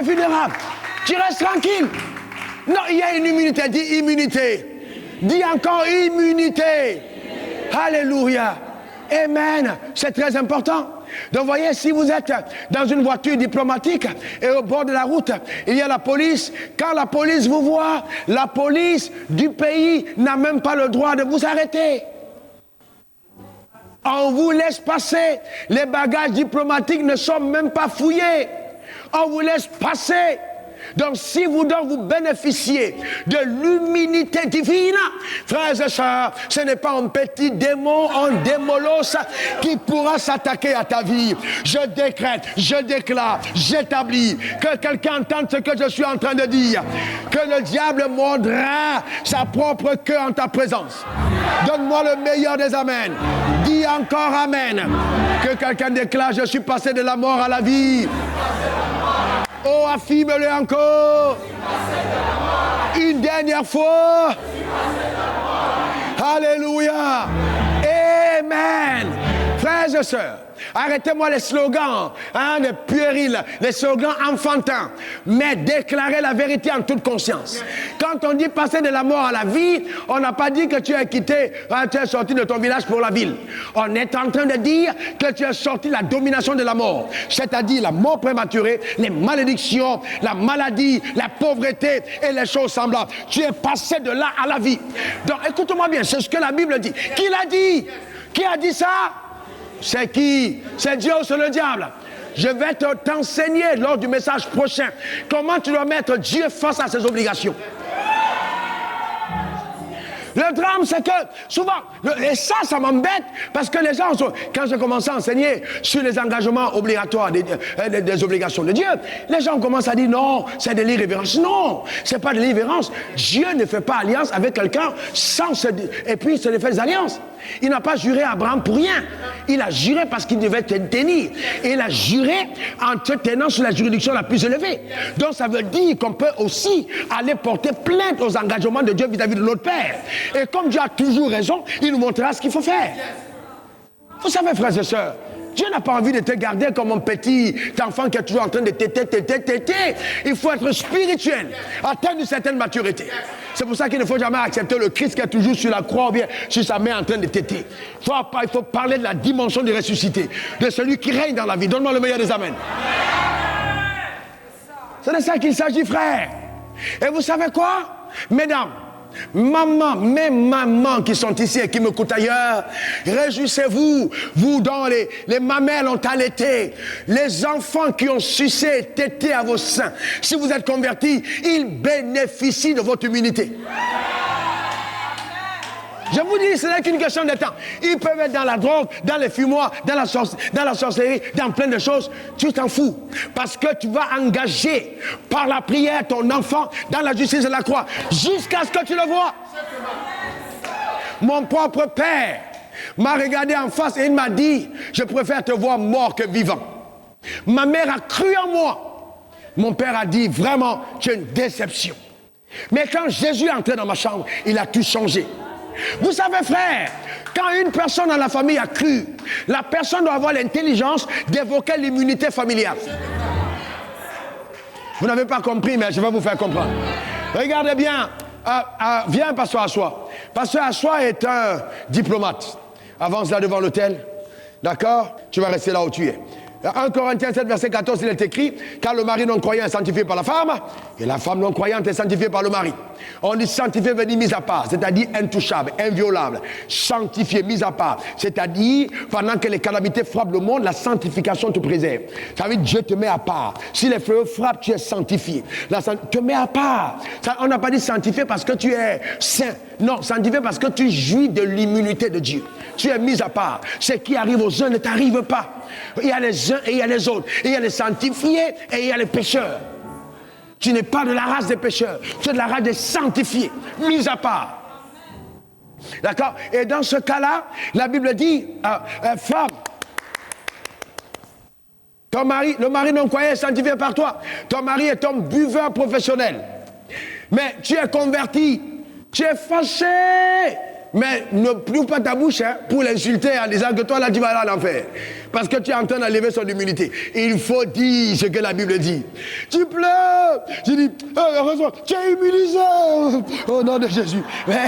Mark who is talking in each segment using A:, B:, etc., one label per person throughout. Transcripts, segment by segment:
A: es vulnérable. Tu restes tranquille. Non, il y a une immunité. Dis immunité. Dis encore immunité. Alléluia. Amen. C'est très important. Donc, voyez, si vous êtes dans une voiture diplomatique et au bord de la route, il y a la police. Quand la police vous voit, la police du pays n'a même pas le droit de vous arrêter. On vous laisse passer. Les bagages diplomatiques ne sont même pas fouillés. On vous laisse passer. Donc, si vous bénéficiez de l'humilité divine, frères et sœurs, ce n'est pas un petit démon, un démolos qui pourra s'attaquer à ta vie. Je décrète, je déclare, j'établis que quelqu'un entende ce que je suis en train de dire. Que le diable mordra sa propre queue en ta présence. Donne-moi le meilleur des amens. Dis encore amen. Que quelqu'un déclare, je suis passé de la mort à la vie. Oh, affirme-le encore. Une dernière fois. Alléluia. Amen. Frères et sœurs, arrêtez-moi les slogans, les puérils, les slogans enfantins, mais déclarez la vérité en toute conscience. Quand on dit passer de la mort à la vie, on n'a pas dit que tu as quitté, tu es sorti de ton village pour la ville. On est en train de dire que tu as sorti de la domination de la mort, c'est-à-dire la mort prématurée, les malédictions, la maladie, la pauvreté et les choses semblables. Tu es passé de là à la vie. Donc écoute-moi bien, c'est ce que la Bible dit. Qui l'a dit? Qui a dit ça? C'est qui? C'est Dieu ou c'est le diable? Je vais t'enseigner lors du message prochain comment tu dois mettre Dieu face à ses obligations. Le drame, c'est que souvent, et ça m'embête, parce que les gens, quand j'ai commencé à enseigner sur les engagements obligatoires des obligations de Dieu, les gens commencent à dire non, c'est de l'irrévérence. Non, c'est pas de l'irrévérence. Dieu ne fait pas alliance avec quelqu'un sans et puis il se fait des alliances. Il n'a pas juré à Abraham pour rien. Il a juré parce qu'il devait tenir. Et il a juré en te tenant sur la juridiction la plus élevée. Donc ça veut dire qu'on peut aussi aller porter plainte aux engagements de Dieu vis-à-vis de notre Père. Et comme Dieu a toujours raison, il nous montrera ce qu'il faut faire. Vous savez, frères et sœurs, Dieu n'a pas envie de te garder comme un petit enfant qui est toujours en train de téter. Il faut être spirituel, atteindre une certaine maturité. C'est pour ça qu'il ne faut jamais accepter le Christ qui est toujours sur la croix ou bien sur sa main en train de téter. Il faut parler de la dimension du ressuscité, de celui qui règne dans la vie. Donne-moi le meilleur des amens. C'est de ça qu'il s'agit, frère. Et vous savez quoi, mesdames? Maman, mes mamans qui sont ici et qui m'écoutent ailleurs, réjouissez-vous, vous dont les mamelles ont allaité, les enfants qui ont sucé et tété à vos seins. Si vous êtes convertis, ils bénéficient de votre immunité. Je vous dis, ce n'est qu'une question de temps. Ils peuvent être dans la drogue, dans les fumoirs, dans la sorcellerie, dans plein de choses. Tu t'en fous. Parce que tu vas engager par la prière ton enfant dans la justice de la croix. Jusqu'à ce que tu le vois. Mon propre père m'a regardé en face et il m'a dit, je préfère te voir mort que vivant. Ma mère a cru en moi. Mon père a dit, vraiment, tu es une déception. Mais quand Jésus est entré dans ma chambre, il a tout changé. Vous savez, frère, quand une personne dans la famille a cru, la personne doit avoir l'intelligence d'évoquer l'immunité familiale. Vous n'avez pas compris, mais je vais vous faire comprendre. Regardez bien. Viens, pasteur Assois. Pasteur Assois est un diplomate. Avance là devant l'autel. D'accord? Tu vas rester là où tu es. 1 Corinthiens 7, verset 14, il est écrit, car le mari non-croyant est sanctifié par la femme, et la femme non-croyante est sanctifiée par le mari. On dit sanctifié veut dire mis à part, c'est-à-dire intouchable, inviolable. Sanctifié, mis à part, c'est-à-dire pendant que les calamités frappent le monde, la sanctification te préserve. Ça veut dire Dieu te met à part. Si les feux frappent, tu es sanctifié. Te met à part. Ça, on n'a pas dit sanctifié parce que tu es saint. Non, sanctifié parce que tu jouis de l'immunité de Dieu. Tu es mis à part. Ce qui arrive aux uns ne t'arrive pas. Il y a les uns et il y a les autres. Et il y a les sanctifiés et il y a les pécheurs. Tu n'es pas de la race des pécheurs. Tu es de la race des sanctifiés, mis à part. D'accord? Et dans ce cas-là, la Bible dit, femme, ton mari, le mari non-croyant est sanctifié par toi. Ton mari est un buveur professionnel. Mais tu es converti. Tu es fâché. Mais ne ploue pas ta bouche pour l'insulter en disant que toi là tu vas aller à l'enfer. Parce que tu es en train d'enlever son immunité. Il faut dire ce que la Bible dit. Tu pleures. Je dis, heureusement, tu es immunisé. Au nom de Jésus. Mais,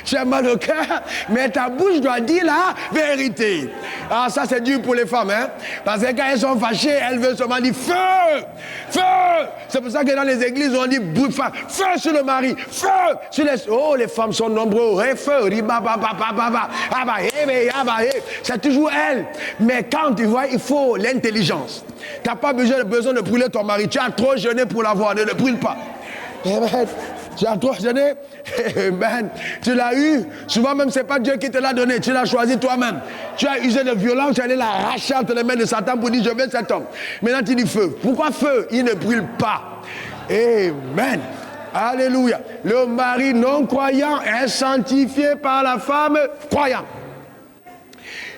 A: tu as mal au cœur, mais ta bouche doit dire la vérité. Ah, ça c'est dur pour les femmes, hein. Parce que quand elles sont fâchées, elles veulent seulement dire feu, feu. C'est pour ça que dans les églises, on dit feu sur le mari, feu sur les... Oh, les femmes sont nombreuses. Hey, feu, c'est toujours elle. Mais quand tu vois, il faut l'intelligence. Tu n'as pas besoin de brûler ton mari. Tu as trop jeûné pour l'avoir, ne le brûle pas. Amen. Tu as trop jeûné, amen. Tu l'as eu. Souvent même, ce n'est pas Dieu qui te l'a donné. Tu l'as choisi toi-même. Tu as usé de violence, tu allais l'arracher entre les mains de Satan pour dire je veux cet homme. Maintenant tu dis feu. Pourquoi feu? Il ne brûle pas. Amen. Alléluia. Le mari non croyant est sanctifié par la femme croyante.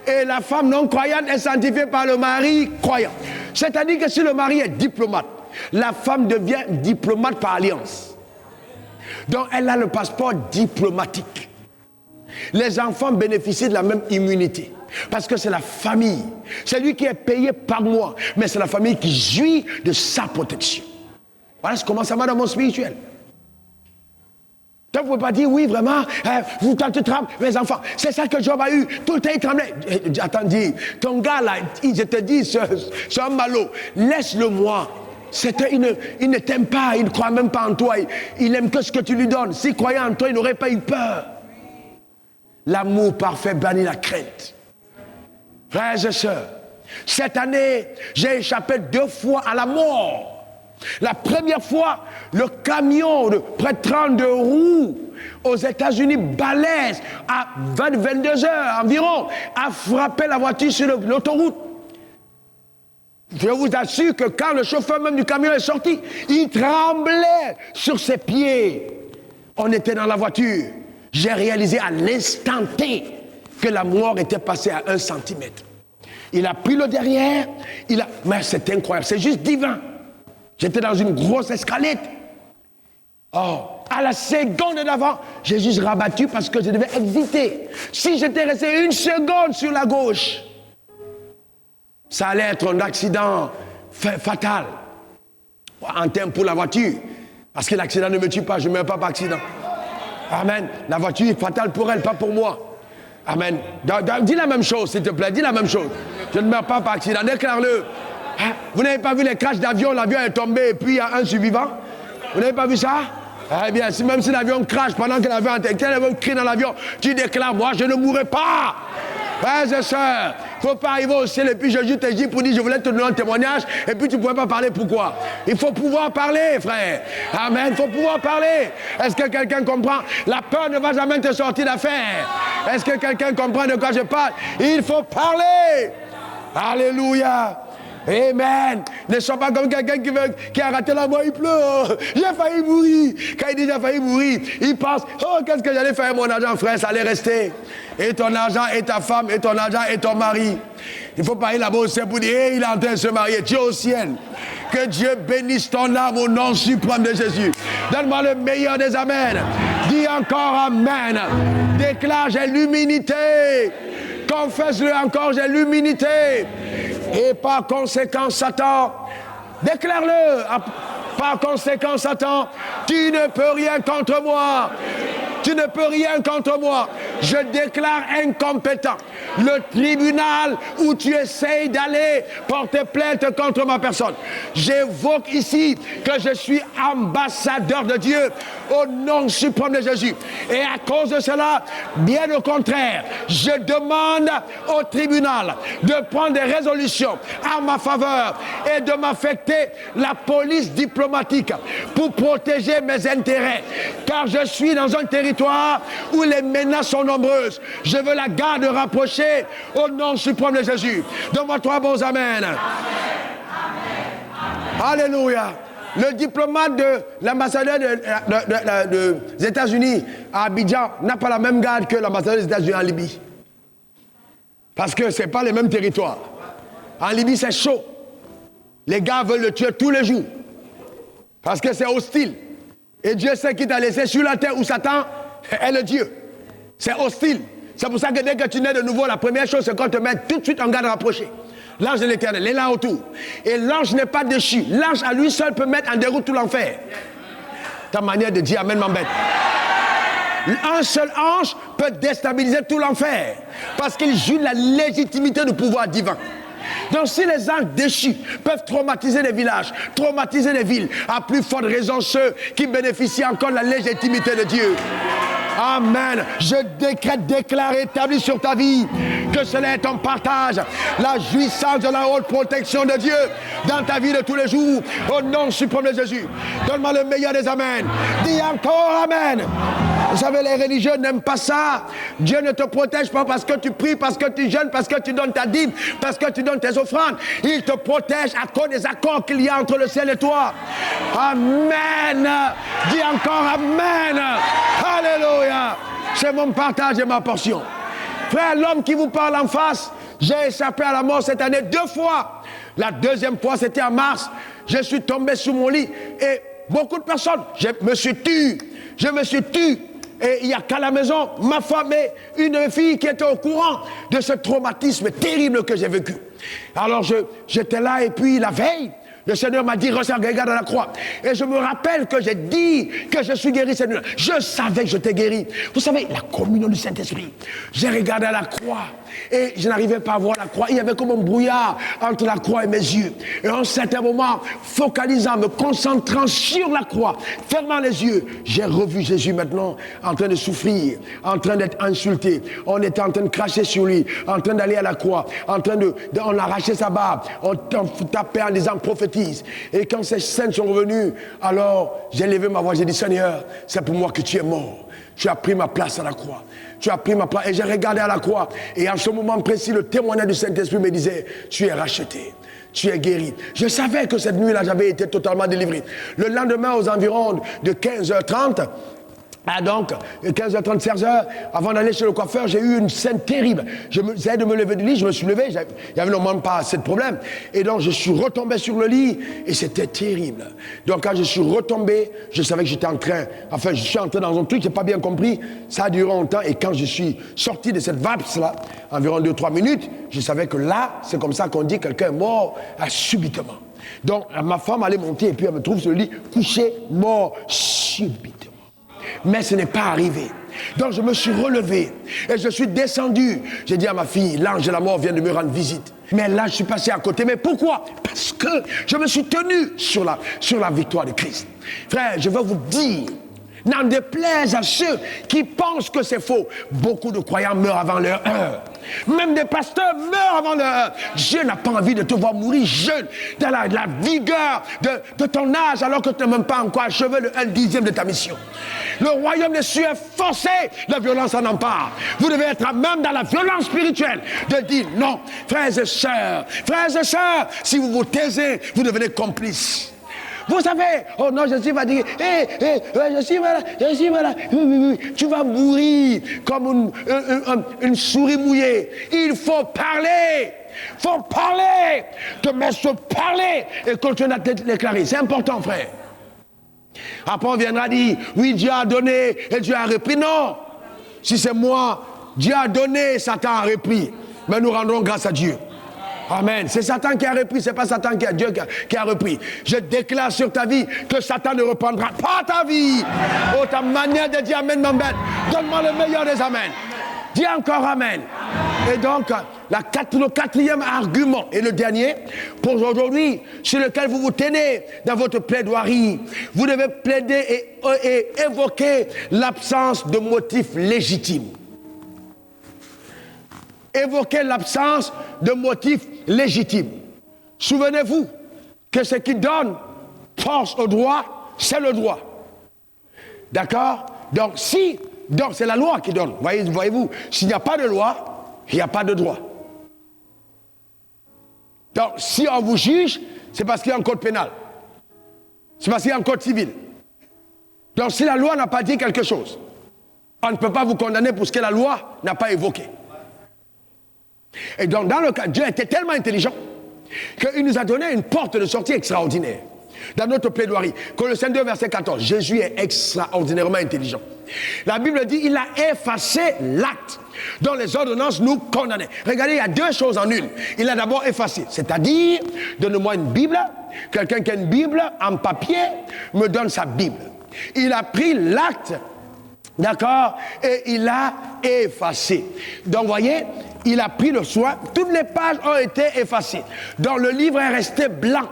A: Et la femme non croyante est sanctifiée par le mari croyant. C'est-à-dire que si le mari est diplomate, la femme devient diplomate par alliance. Donc elle a le passeport diplomatique. Les enfants bénéficient de la même immunité. Parce que c'est la famille. C'est lui qui est payé par moi. Mais c'est la famille qui jouit de sa protection. Voilà comment ça va dans mon spirituel. Donc vous ne pouvez pas dire, oui, vraiment, vous tu trembles, mes enfants. C'est ça que Job a eu. Tout le temps, il tremblait. Attends, dis, ton gars là, je te dis, c'est un malot. Laisse-le moi. Il ne t'aime pas, il ne croit même pas en toi. Il aime que ce que tu lui donnes. S'il croyait en toi, il n'aurait pas eu peur. L'amour parfait bannit la crainte. Frères et sœurs, cette année, j'ai échappé 2 fois à la mort. La première fois, le camion de près de 32 roues aux États-Unis, balèze, à 22 heures environ, a frappé la voiture sur l'autoroute. Je vous assure que quand le chauffeur même du camion est sorti, il tremblait sur ses pieds. On était dans la voiture. J'ai réalisé à l'instant T que la mort était passée à 1 centimètre. Il a pris le derrière, mais c'est incroyable, c'est juste divin. J'étais dans une grosse escalade. Oh, à la seconde d'avant, j'ai juste rabattu parce que je devais exiter. Si j'étais resté 1 seconde sur la gauche, ça allait être un accident fatal. En termes pour la voiture. Parce que l'accident ne me tue pas, je ne meurs pas par accident. Amen. La voiture est fatale pour elle, pas pour moi. Amen. Dis la même chose, s'il te plaît, dis la même chose. Je ne meurs pas par accident, déclare-le. Hein? Vous n'avez pas vu les crashs d'avion, l'avion est tombé et puis il y a un survivant? Vous n'avez pas vu ça? Eh bien, même si l'avion crash pendant que l'avion crie dans l'avion, tu déclares, moi je ne mourrai pas. Frères et sœurs, il ne faut pas arriver au ciel et puis Jésus te dit pour dire je voulais te donner un témoignage et puis tu ne pouvais pas parler. Pourquoi? Il faut pouvoir parler, frère. Amen, il faut pouvoir parler. Est-ce que quelqu'un comprend? La peur ne va jamais te sortir d'affaire. Est-ce que quelqu'un comprend de quoi je parle? Il faut parler. Alléluia. Amen. Ne sois pas comme quelqu'un qui a raté la mort, il pleure. J'ai failli mourir. Quand il dit j'ai failli mourir, il pense, oh, qu'est-ce que j'allais faire mon argent, frère, ça allait rester. Et ton argent, et ta femme, et ton argent, et ton mari. Il faut pas aller là-bas au ciel pour dire, hey, il est en train de se marier. Tu es au ciel. Que Dieu bénisse ton âme au nom suprême de Jésus. Donne-moi le meilleur des amens. Dis encore amen. Déclare, j'ai l'humilité. Confesse-le encore, j'ai l'humilité. Et par conséquent, Satan, déclare-le. Par conséquent, Satan, tu ne peux rien contre moi. Tu ne peux rien contre moi. Je déclare incompétent le tribunal où tu essayes d'aller porter plainte contre ma personne. J'évoque ici que je suis ambassadeur de Dieu au nom suprême de Jésus. Et à cause de cela, bien au contraire, je demande au tribunal de prendre des résolutions en ma faveur et de m'affecter la police diplomatique pour protéger mes intérêts. Car je suis dans un territoire où les menaces sont nombreuses. Je veux la garde rapprochée au nom suprême de Jésus. Donne-moi 3 bons amen. Amen. Alléluia. Le diplomate de l'ambassadeur des États-Unis à Abidjan n'a pas la même garde que l'ambassadeur des États-Unis en Libye. Parce que ce n'est pas les mêmes territoires. En Libye, c'est chaud. Les gars veulent le tuer tous les jours. Parce que c'est hostile. Et Dieu sait qu'il t'a laissé sur la terre où Satan est le Dieu. C'est hostile. C'est pour ça que dès que tu nais de nouveau, la première chose, c'est qu'on te met tout de suite en garde rapproché. L'ange de l'Éternel est là autour. Et l'ange n'est pas déchu. L'ange à lui seul peut mettre en déroute tout l'enfer. Ta manière de dire amen m'embête. Un seul ange peut déstabiliser tout l'enfer. Parce qu'il joue la légitimité du pouvoir divin. Donc si les anges déchus peuvent traumatiser les villages, traumatiser les villes, à plus forte raison ceux qui bénéficient encore de la légitimité de Dieu. Amen. Je décrète, déclare, établis sur ta vie que cela est ton partage. La jouissance de la haute protection de Dieu dans ta vie de tous les jours. Au nom suprême de Jésus. Donne-moi le meilleur des amens. Dis encore amen. Vous savez, les religieux n'aiment pas ça. Dieu ne te protège pas parce que tu pries, parce que tu jeûnes, parce que tu donnes ta dîme, parce que tu donnes tes offrandes. Il te protège à cause des accords qu'il y a entre le ciel et toi. Amen. Dis encore amen. Alléluia. C'est mon partage et ma portion. Frère, l'homme qui vous parle en face, j'ai échappé à la mort cette année 2 fois. La deuxième fois, c'était en mars. Je suis tombé sous mon lit et beaucoup de personnes, je me suis tu. Et il n'y a qu'à la maison, ma femme et une fille qui était au courant de ce traumatisme terrible que j'ai vécu. Alors j'étais là et puis la veille, le Seigneur m'a dit, regarde à la croix. Et je me rappelle que j'ai dit que je suis guéri cette nuit. Je savais que j'étais guéri. Vous savez, la communion du Saint-Esprit. J'ai regardé à la croix et je n'arrivais pas à voir la croix. Il y avait comme un brouillard entre la croix et mes yeux. Et à un certain moment, focalisant, me concentrant sur la croix, fermant les yeux, j'ai revu Jésus maintenant en train de souffrir, en train d'être insulté. On était en train de cracher sur lui, en train d'aller à la croix, en train on arrachait sa barbe, on tapait en disant prophétise. Et quand ces scènes sont revenues, alors j'ai levé ma voix, j'ai dit Seigneur, c'est pour moi que tu es mort. Tu as pris ma place à la croix. Tu as pris ma place. Et j'ai regardé à la croix. Et en ce moment précis, le témoignage du Saint-Esprit me disait, tu es racheté. Tu es guéri. Je savais que cette nuit-là, j'avais été totalement délivré. Le lendemain, aux environs de 15h30, donc, 15h30, 16h, avant d'aller chez le coiffeur, j'ai eu une scène terrible. J'essayais de me lever du lit, je me suis levé, il n'y avait normalement pas assez de problème. Et donc, je suis retombé sur le lit, et c'était terrible. Donc, quand je suis retombé, je savais que j'étais en train, je suis entré dans un truc, je n'ai pas bien compris, ça a duré longtemps, et quand je suis sorti de cette valse-là, environ 2-3 minutes, je savais que là, c'est comme ça qu'on dit quelqu'un est mort subitement. Donc, ma femme allait monter, et puis elle me trouve sur le lit, couché, mort subitement. Mais ce n'est pas arrivé. Donc je me suis relevé et je suis descendu. J'ai dit à ma fille, l'ange de la mort vient de me rendre visite. Mais là, je suis passé à côté. Mais pourquoi? Parce que je me suis tenu sur la victoire de Christ. Frère, je veux vous dire, n'en déplaise à ceux qui pensent que c'est faux. Beaucoup de croyants meurent avant leur heure. Même des pasteurs meurent avant leur heure. Dieu n'a pas envie de te voir mourir jeune, dans la vigueur de ton âge, alors que tu n'as même pas encore achevé le 1/10 de ta mission. Le royaume des cieux est forcé, la violence en empare. Vous devez être même dans la violence spirituelle de dire non. Frères et sœurs, si vous vous taisez, vous devenez complices. Vous savez, oh non, Jésus va dire, Jésus va là, oui, tu vas mourir comme une souris mouillée. Il faut parler, te mettre sur parler et continuer à te déclarer. C'est important, frère. Après, on viendra dire, oui, Dieu a donné et Dieu a repris. Non, si c'est moi, Dieu a donné, Satan a repris. Mais nous rendrons grâce à Dieu. Amen. C'est Satan qui a repris, c'est pas Satan qui a Dieu qui a repris. Je déclare sur ta vie que Satan ne reprendra pas ta vie. Oh, ta manière de dire amen m'embête. Donne-moi le meilleur des amen. Dis encore amen. Et donc, le quatrième argument et le dernier pour aujourd'hui, sur lequel vous vous tenez dans votre plaidoirie, vous devez plaider et évoquer l'absence de motifs légitimes. Évoquer l'absence de motifs légitimes. Souvenez-vous que ce qui donne force au droit, c'est le droit. D'accord? Donc c'est la loi qui donne. Voyez-vous, s'il n'y a pas de loi, il n'y a pas de droit. Donc, si on vous juge, c'est parce qu'il y a un code pénal. C'est parce qu'il y a un code civil. Donc, si la loi n'a pas dit quelque chose, on ne peut pas vous condamner pour ce que la loi n'a pas évoqué. Et donc, dans le cas, Dieu était tellement intelligent qu'il nous a donné une porte de sortie extraordinaire. dans notre plaidoirie. Colossiens 2, verset 14. Jésus est extraordinairement intelligent. La Bible dit, il a effacé l'acte dont les ordonnances nous condamnaient. Regardez, il y a deux choses en une. Il a d'abord effacé, c'est-à-dire, donne-moi une Bible. Quelqu'un qui a une Bible en papier me donne sa Bible. Il a pris l'acte, d'accord, et il a effacé. Donc, voyez, il a pris le soin, toutes les pages ont été effacées. Donc, le livre est resté blanc.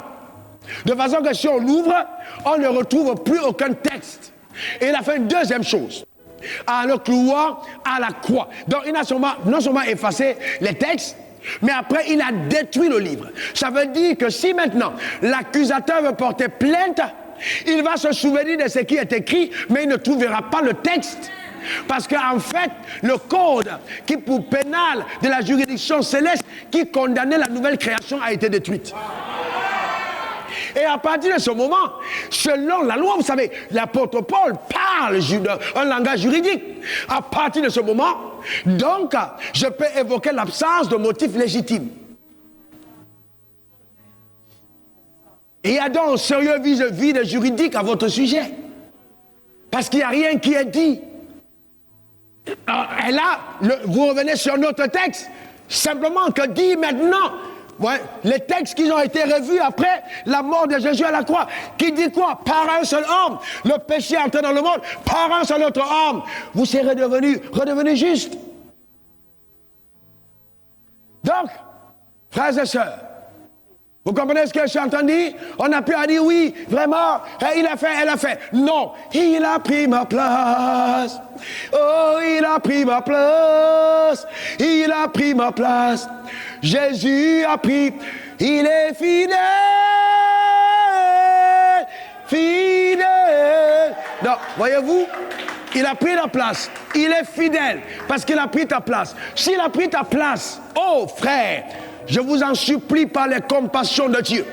A: De façon que si on l'ouvre, on ne retrouve plus aucun texte. Et il a fait une deuxième chose, en le clouant à la croix. Donc il a non seulement effacé les textes, mais après il a détruit le livre. Ça veut dire que si maintenant l'accusateur veut porter plainte, il va se souvenir de ce qui est écrit, mais il ne trouvera pas le texte. Parce qu'en fait, le code qui pour pénal de la juridiction céleste qui condamnait la nouvelle création a été détruite. Et à partir de ce moment, selon la loi, vous savez, l'apôtre Paul parle un langage juridique. À partir de ce moment, donc, je peux évoquer l'absence de motif légitime. Et il y a donc un sérieux vide juridique à votre sujet. Parce qu'il n'y a rien qui est dit. Et là, vous revenez sur notre texte, simplement que dit maintenant. Ouais, les textes qui ont été revus après la mort de Jésus à la croix, qui dit quoi? Par un seul homme, le péché est entré dans le monde, par un seul autre homme, vous serez redevenus justes. Donc, frères et sœurs, vous comprenez ce que je suis en train de dire? On a pu dire oui, vraiment, il a fait, elle a fait. Non, il a pris ma place. Oh, il a pris ma place. Il a pris ma place. Jésus a pris, il est fidèle. Fidèle. Non, voyez-vous, il a pris la place. Il est fidèle parce qu'il a pris ta place. S'il a pris ta place, oh frère, je vous en supplie par les compassions de Dieu,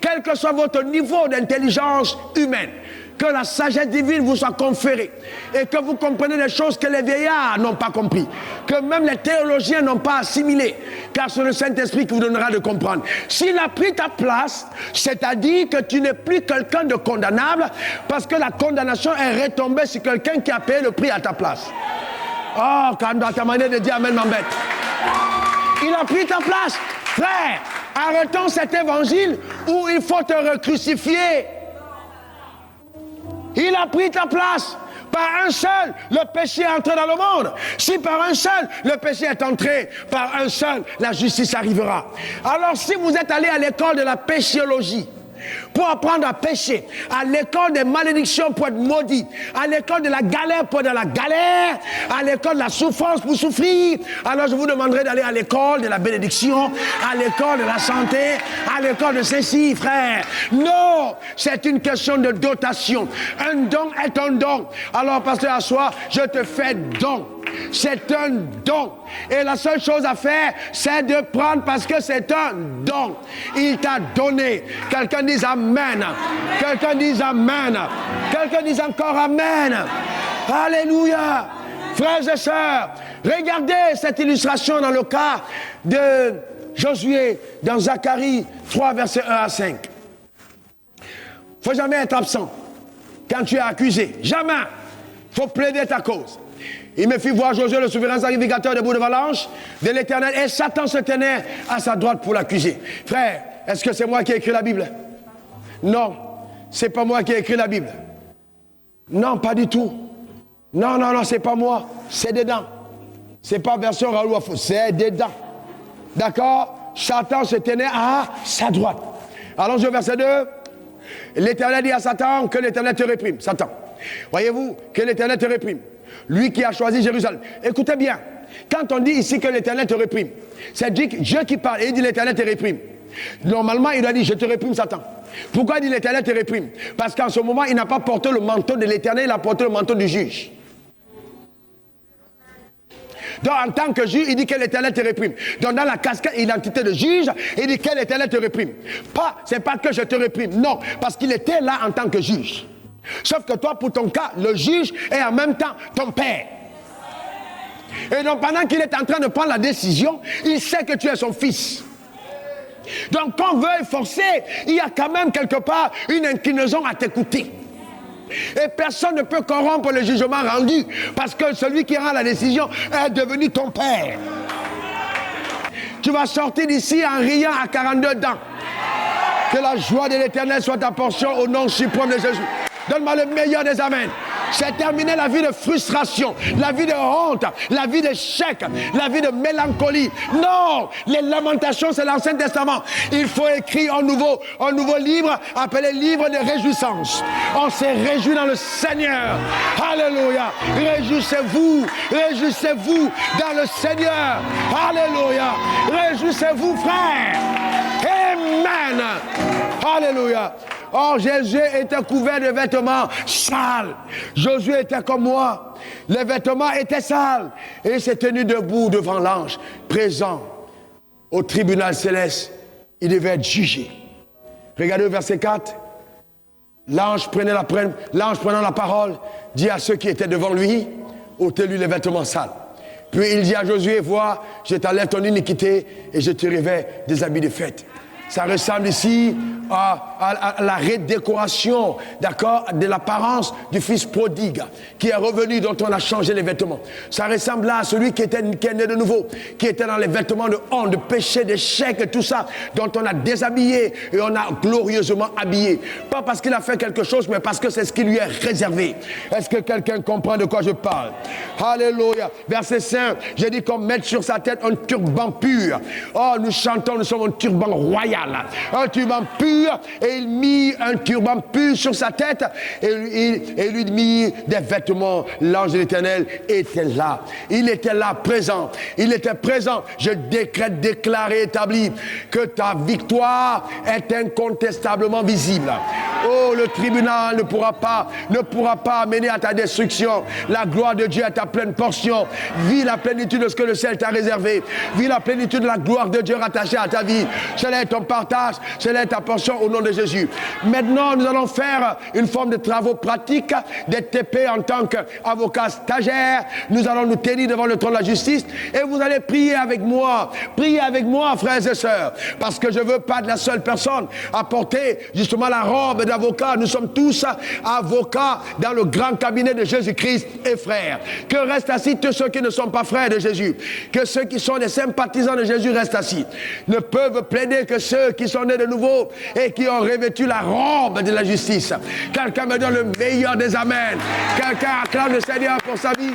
A: quel que soit votre niveau d'intelligence humaine, que la sagesse divine vous soit conférée et que vous compreniez des choses que les vieillards n'ont pas compris, que même les théologiens n'ont pas assimilé, car c'est le Saint-Esprit qui vous donnera de comprendre. S'il a pris ta place, c'est-à-dire que tu n'es plus quelqu'un de condamnable, parce que la condamnation est retombée sur quelqu'un qui a payé le prix à ta place. Oh, quand dans ta manière de dire amen m'embête. Il a pris ta place. Frère, arrêtons cet évangile où il faut te recrucifier. Il a pris ta place. Par un seul, le péché est entré dans le monde. Si par un seul, le péché est entré, par un seul, la justice arrivera. Alors si vous êtes allé à l'école de la péchiologie, pour apprendre à pécher, à l'école des malédictions pour être maudit, à l'école de la galère pour être dans la galère, à l'école de la souffrance pour souffrir, alors je vous demanderai d'aller à l'école de la bénédiction, à l'école de la santé, à l'école de ceci, frère. Non, c'est une question de dotation. Un don est un don. Alors, pasteur Assois, je te fais don. C'est un don. Et la seule chose à faire, c'est de prendre parce que c'est un don. Il t'a donné. Quelqu'un dise Amen. Quelqu'un dise Amen. Quelqu'un dise encore Amen. Alléluia. Frères et sœurs, regardez cette illustration dans le cas de Josué dans Zacharie 3, versets 1 à 5. Il ne faut jamais être absent quand tu es accusé. Jamais. Il faut plaider ta cause. Il me fit voir Josué, le souverain sacrificateur debout devant l'ange de l'Éternel, et Satan se tenait à sa droite pour l'accuser. Frère, est-ce que c'est moi qui ai écrit la Bible? Non, c'est pas moi qui ai écrit la Bible. Non, pas du tout. Non, non, non, c'est pas moi. C'est dedans. C'est pas version Raoul Wafou, c'est dedans. D'accord? Satan se tenait à sa droite. Allons au verset 2. L'Éternel dit à Satan que l'Éternel te réprime. Satan, voyez-vous, que l'Éternel te réprime. Lui qui a choisi Jérusalem. Écoutez bien, quand on dit ici que l'Éternel te réprime, c'est Dieu qui parle et il dit l'Éternel te réprime. Normalement, il a dit je te réprime Satan. Pourquoi il dit l'Éternel te réprime? Parce qu'en ce moment, il n'a pas porté le manteau de l'Éternel, il a porté le manteau du juge. Donc en tant que juge, il dit que l'Éternel te réprime. Donc dans la casquette identité de juge, il dit que l'Éternel te réprime. Pas, c'est pas que je te réprime, non, parce qu'il était là en tant que juge. Sauf que toi, pour ton cas, le juge est en même temps ton père. Et donc pendant qu'il est en train de prendre la décision, il sait que tu es son fils. Donc qu'on veuille forcer, il y a quand même quelque part une inclinaison à t'écouter. Et personne ne peut corrompre le jugement rendu, parce que celui qui rend la décision est devenu ton père. Tu vas sortir d'ici en riant à 42 dents. Que la joie de l'Éternel soit ta portion au nom suprême de Jésus. Donne-moi le meilleur des amens. C'est terminé la vie de frustration, la vie de honte, la vie d'échec, la vie de mélancolie. Non, les lamentations, c'est l'Ancien Testament. Il faut écrire un nouveau livre appelé livre de réjouissance. On s'est réjoui dans le Seigneur. Alléluia. Réjouissez-vous dans le Seigneur. Alléluia. Réjouissez-vous, frère. Amen. Alléluia. Or, Jésus était couvert de vêtements sales. Josué était comme moi. Les vêtements étaient sales. Et il s'est tenu debout devant l'ange, présent au tribunal céleste. Il devait être jugé. Regardez le verset 4. L'ange prenant la parole, dit à ceux qui étaient devant lui, ôtez-lui les vêtements sales. Puis il dit à Josué, vois, je t'enlève ton iniquité et je te revêt des habits de fête. Ça ressemble ici à la redécoration, d'accord, de l'apparence du fils prodigue qui est revenu, dont on a changé les vêtements. Ça ressemble là à celui qui est né de nouveau, qui était dans les vêtements de honte, de péché, d'échec et tout ça, dont on a déshabillé et on a glorieusement habillé. Pas parce qu'il a fait quelque chose, mais parce que c'est ce qui lui est réservé. Est-ce que quelqu'un comprend de quoi je parle? Alléluia. Verset 5, j'ai dit qu'on mette sur sa tête un turban pur. Oh, nous chantons, nous sommes un turban royal. Un turban pur, et il mit un turban pur sur sa tête et lui mit des vêtements. L'ange de l'Éternel était là. Il était là, présent. Il était présent. Je décrète, déclaré, établi que ta victoire est incontestablement visible. Oh, le tribunal ne pourra pas amener à ta destruction. La gloire de Dieu est ta pleine portion. Vis la plénitude de ce que le ciel t'a réservé. Vis la plénitude de la gloire de Dieu rattachée à ta vie. Cela est ton partage, cela est ta portion au nom de Jésus. Maintenant, nous allons faire une forme de travaux pratiques, des TP en tant qu'avocat stagiaire. Nous allons nous tenir devant le trône de la justice et vous allez prier avec moi. Priez avec moi, frères et sœurs, parce que je ne veux pas de la seule personne à porter justement la robe d'avocat. Nous sommes tous avocats dans le grand cabinet de Jésus-Christ et frères. Que restent assis tous ceux qui ne sont pas frères de Jésus. Que ceux qui sont des sympathisants de Jésus restent assis. Ne peuvent plaider que ceux qui sont nés de nouveau et qui ont revêtu la robe de la justice. Quelqu'un me donne le meilleur des amens. Quelqu'un acclame le Seigneur pour sa vie.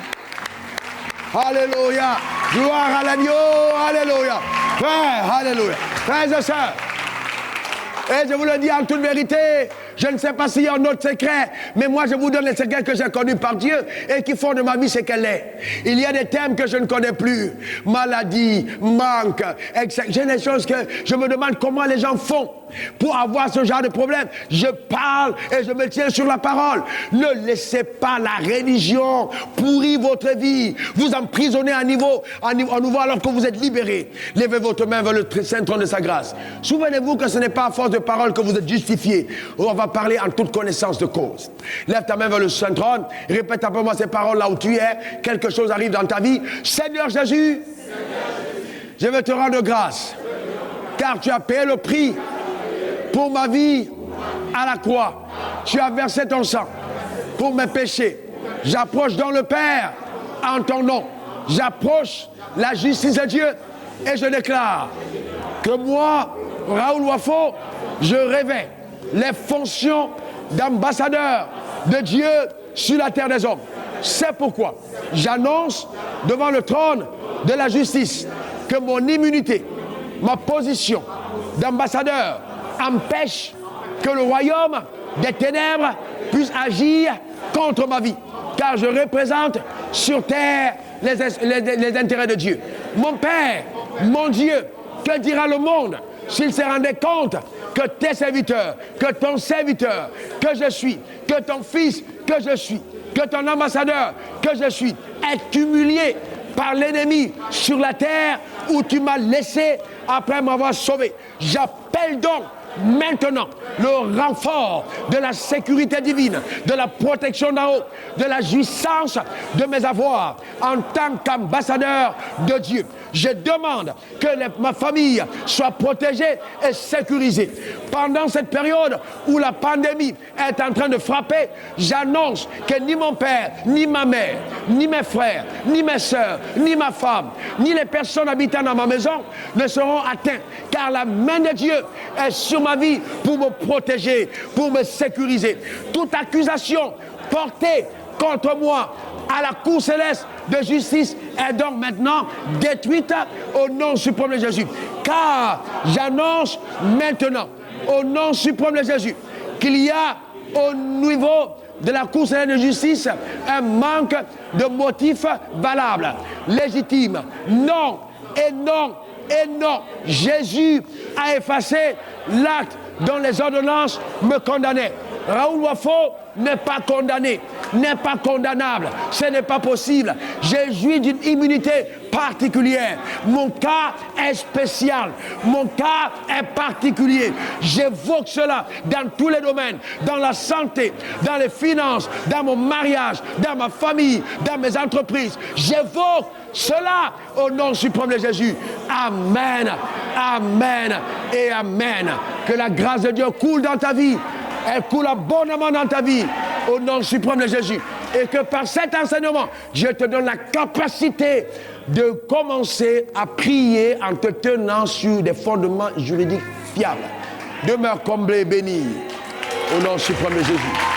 A: Alléluia. Gloire à l'agneau. Alléluia. Frère, alléluia. Frères et sœurs. Et je vous le dis en toute vérité, je ne sais pas s'il y a un autre secret, mais moi je vous donne les secrets que j'ai connus par Dieu et qui font de ma vie ce qu'elle est. Il y a des thèmes que je ne connais plus. Maladie, manque, etc. J'ai des choses que je me demande comment les gens font pour avoir ce genre de problème. Je parle et je me tiens sur la parole. Ne laissez pas la religion pourrir votre vie. Vous emprisonnez à nouveau alors que vous êtes libérés. Levez votre main vers le saint trône de sa grâce. Souvenez-vous que ce n'est pas à force de parole que vous êtes justifiés. On va parler en toute connaissance de cause. Lève ta main vers le saint trône. Répète après moi ces paroles là où tu es. Quelque chose arrive dans ta vie. Seigneur Jésus, je veux te rendre grâce. Car tu as payé le prix pour ma vie à la croix. Tu as versé ton sang pour mes péchés. J'approche dans le Père en ton nom. J'approche la justice de Dieu et je déclare que moi, Raoul Wafo, je revêt les fonctions d'ambassadeur de Dieu sur la terre des hommes. C'est pourquoi j'annonce devant le trône de la justice que mon immunité, ma position d'ambassadeur empêche que le royaume des ténèbres puisse agir contre ma vie. Car je représente sur terre les intérêts de Dieu. Mon Père, mon Dieu, que dira le monde s'il se rendait compte que tes serviteurs, que ton serviteur, que je suis, que ton fils, que je suis, que ton ambassadeur, que je suis, est humilié par l'ennemi sur la terre où tu m'as laissé après m'avoir sauvé. J'appelle donc maintenant le renfort de la sécurité divine, de la protection d'en haut, de la jouissance de mes avoirs en tant qu'ambassadeur de Dieu. Je demande que ma famille soit protégée et sécurisée. Pendant cette période où la pandémie est en train de frapper, j'annonce que ni mon père, ni ma mère, ni mes frères, ni mes sœurs, ni ma femme, ni les personnes habitant dans ma maison ne seront atteints, car la main de Dieu est sur ma vie pour me protéger, pour me sécuriser. Toute accusation portée contre moi à la cour céleste de justice est donc maintenant détruite au nom suprême de Jésus. Car j'annonce maintenant au nom suprême de Jésus qu'il y a au niveau de la cour céleste de justice un manque de motifs valables, légitimes. Non et non et non. Jésus a effacé l'acte dont les ordonnances me condamnaient. Raoul Wafo n'est pas condamné, n'est pas condamnable. Ce n'est pas possible. J'ai joui d'une immunité particulière. Mon cas est spécial. Mon cas est particulier. J'évoque cela dans tous les domaines, dans la santé, dans les finances, dans mon mariage, dans ma famille, dans mes entreprises. J'évoque cela au nom suprême de Jésus. Amen, amen et amen. Que la grâce de Dieu coule dans ta vie. Elle coule abondamment dans ta vie au nom suprême de Jésus. Et que par cet enseignement, Dieu te donne la capacité de commencer à prier en te tenant sur des fondements juridiques fiables. Demeure comblé et béni au nom suprême de Jésus.